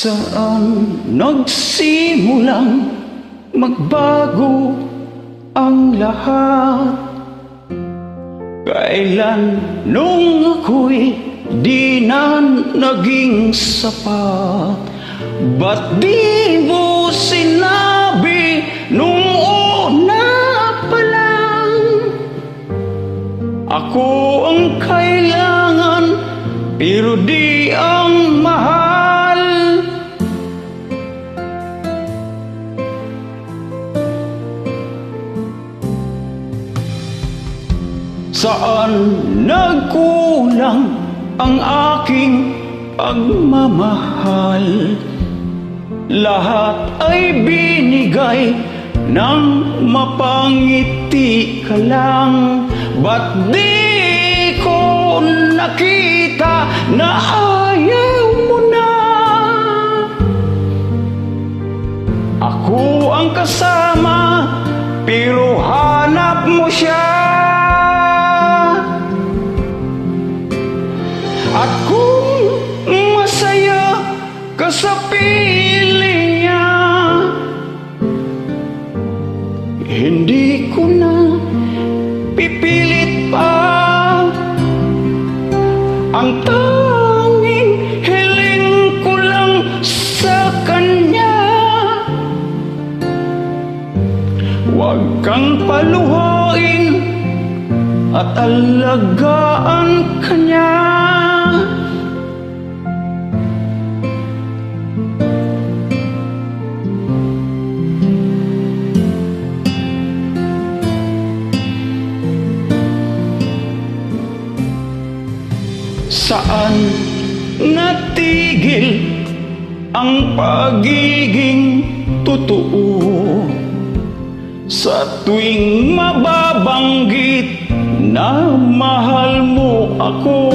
Saan nagsimulang magbago ang lahat? Kailan nung ako'y di na naging sapat? Ba't di mo sinabi nung una pa lang? Ako ang kailangan pero di ang mahal. Saan nagkulang ang aking pagmamahal? Lahat ay binigay ng mapangiti ka lang. Ba't di ko nakita na ayaw mo na? Ako ang kasama pero hanap mo siya. At kung masaya ka sa piling niya, hindi ko na pipilit pa. Ang tanging hiling ko lang sa kanya, huwag kang paluhain at alagaan ka niya. Saan natigil ang pagiging totoo? Sa tuwing mababanggit na mahal mo ako,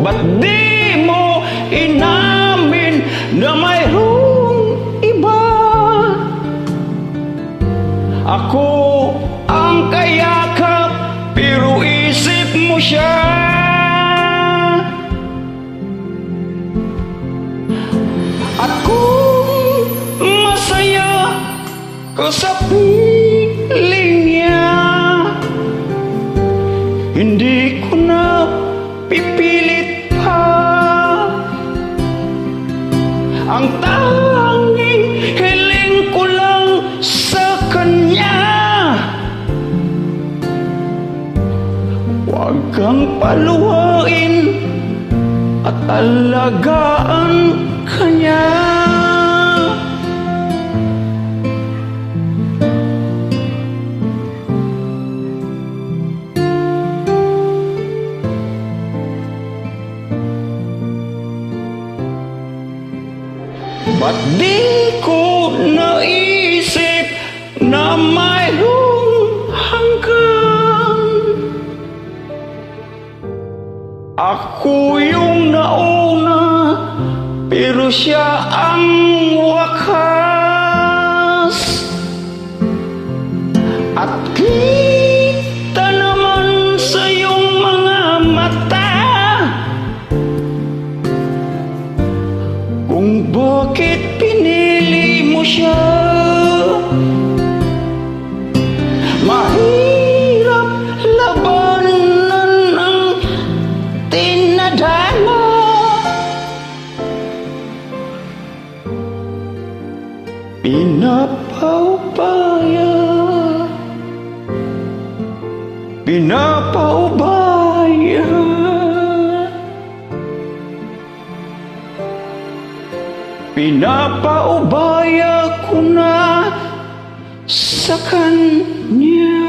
ba't di mo inamin na mayroong iba? Ako ang kayakap pero isip mo siya. At kung masaya ka sa piling niya, hindi ko na pipilit pa. Ang tanging hiling ko lang sa kanya, huwag kang paluhain at alagaan ka niya. Ba't di ko naisip na mayroong hanggang? Ako yung nauna pero siya ang wakas. At kita naman sa iyong mga mata kung bakit pinili mo siya. Mahirap labanan ang tinadama. Pinapaubaya, pinapaubaya, pinapaubaya ko na sa kanya.